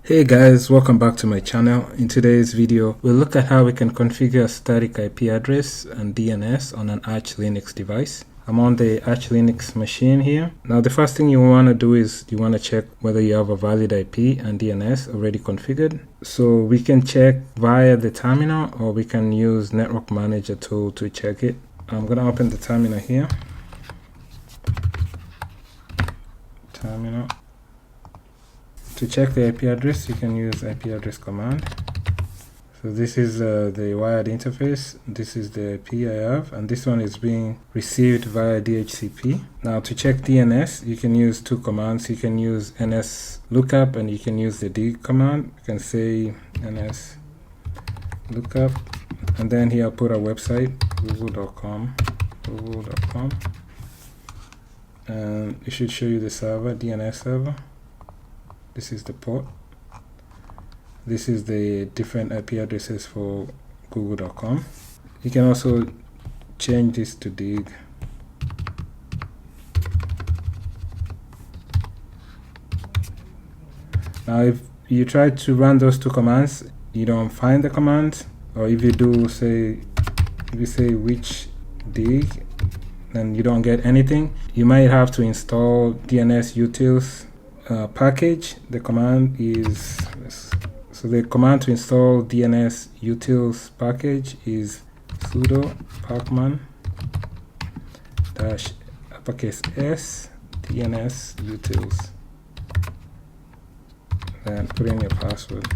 Hey guys, welcome back to my channel. In today's video, we'll look at how we can configure a static IP address and DNS on an Arch Linux device. I'm on the Arch Linux machine here. Now the first thing you want to do is you want to check whether you have a valid IP and DNS already configured. So we can check via the terminal, or we can use Network Manager tool to check it. I'm going to open the terminal here. Terminal. To check the IP address, you can use IP address command. So this is the wired interface. This is the IP I have, and this one is being received via DHCP. Now to check DNS, you can use two commands. You can use ns lookup and you can use the dig command. You can say ns lookup, and then here I'll put a website, google.com, and it should show you the server, DNS server. This is the port. This is the different IP addresses for google.com. You can also change this to dig. Now if you try to run those two commands, you don't find the command, or if you do, say, if you say which dig, then you don't get anything. You might have to install DNS utils package. The command is, so the command to install DNS utils package is sudo pacman -s DNS utils. Then put in your password.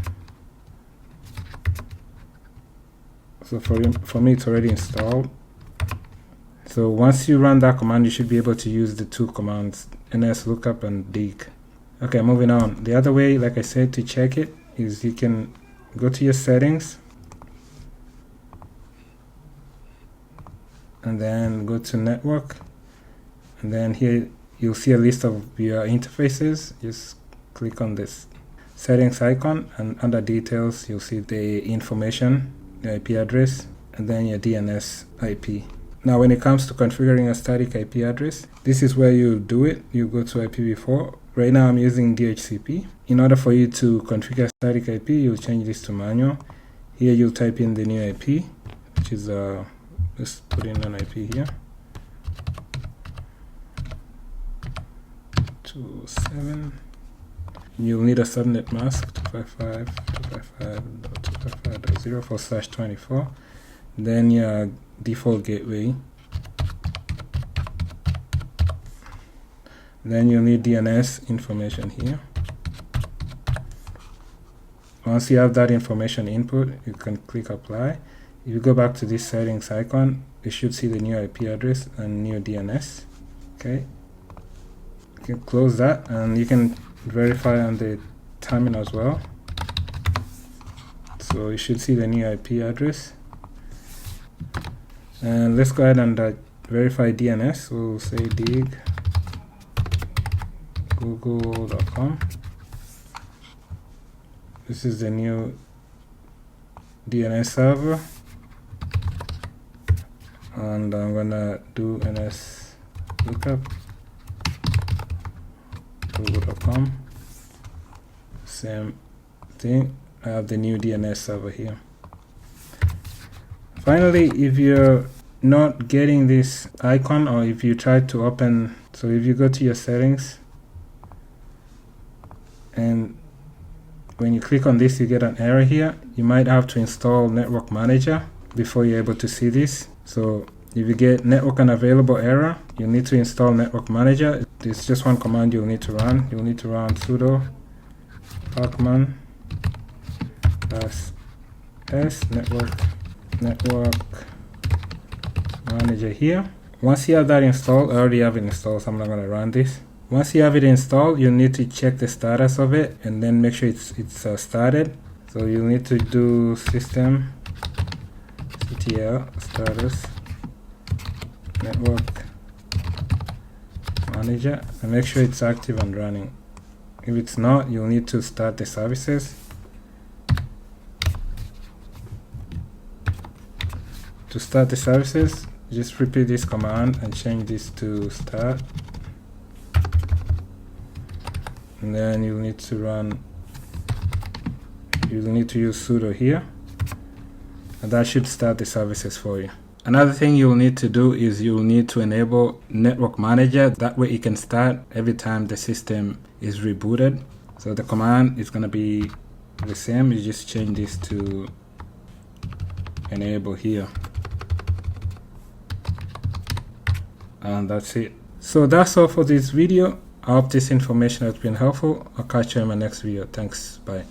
So for me it's already installed. So once you run that command, you should be able to use the two commands, ns lookup and dig. Okay, moving on. The other way, like I said, to check it is you can go to your settings and then go to network, and then here you'll see a list of your interfaces. Just click on this settings icon, and under details you'll see the information, the IP address, and then your DNS IP. Now when it comes to configuring a static IP address, this is where you do it. You go to IPv4. Right now I'm using DHCP. In order for you to configure static IP, you'll change this to manual. Here you'll type in the new IP, which is let's put in an IP here, 207. You'll need a subnet mask, 255.255.0/24. Then your default gateway. Then you'll need DNS information here. Once you have that information input, you can click apply. If you go back to this settings icon, you should see the new IP address and new DNS. Okay, you can close that, and you can verify on the terminal as well. So you should see the new IP address. And let's go ahead and verify DNS. We'll say dig google.com. This is the new DNS server, and I'm gonna do ns lookup google.com. Same thing. I have the new DNS server here. Finally, if you're not getting this icon, or if you try to open, so if you go to your settings, and when you click on this you get an error here, you might have to install Network Manager before you're able to see this. So if you get network unavailable error, you need to install Network Manager. There's just one command you'll need to run. You'll need to run sudo pacman -s network manager here. Once you have that installed, I already have it installed, so I'm not going to run this. Once you have it installed, you need to check the status of it and then make sure it's started. So you need to do systemctl status network manager and make sure it's active and running. If it's not, you'll need to start the services. To start the services, just repeat this command and change this to start. And then you'll need to run you'll need to use sudo here, and that should start the services for you. Another thing you'll need to do is you'll need to enable Network Manager. That way it can start every time the system is rebooted. So the command is going to be the same. You just change this to enable here. And that's it. So that's all for this video. I hope this information has been helpful. I'll catch you in my next video. Thanks. Bye.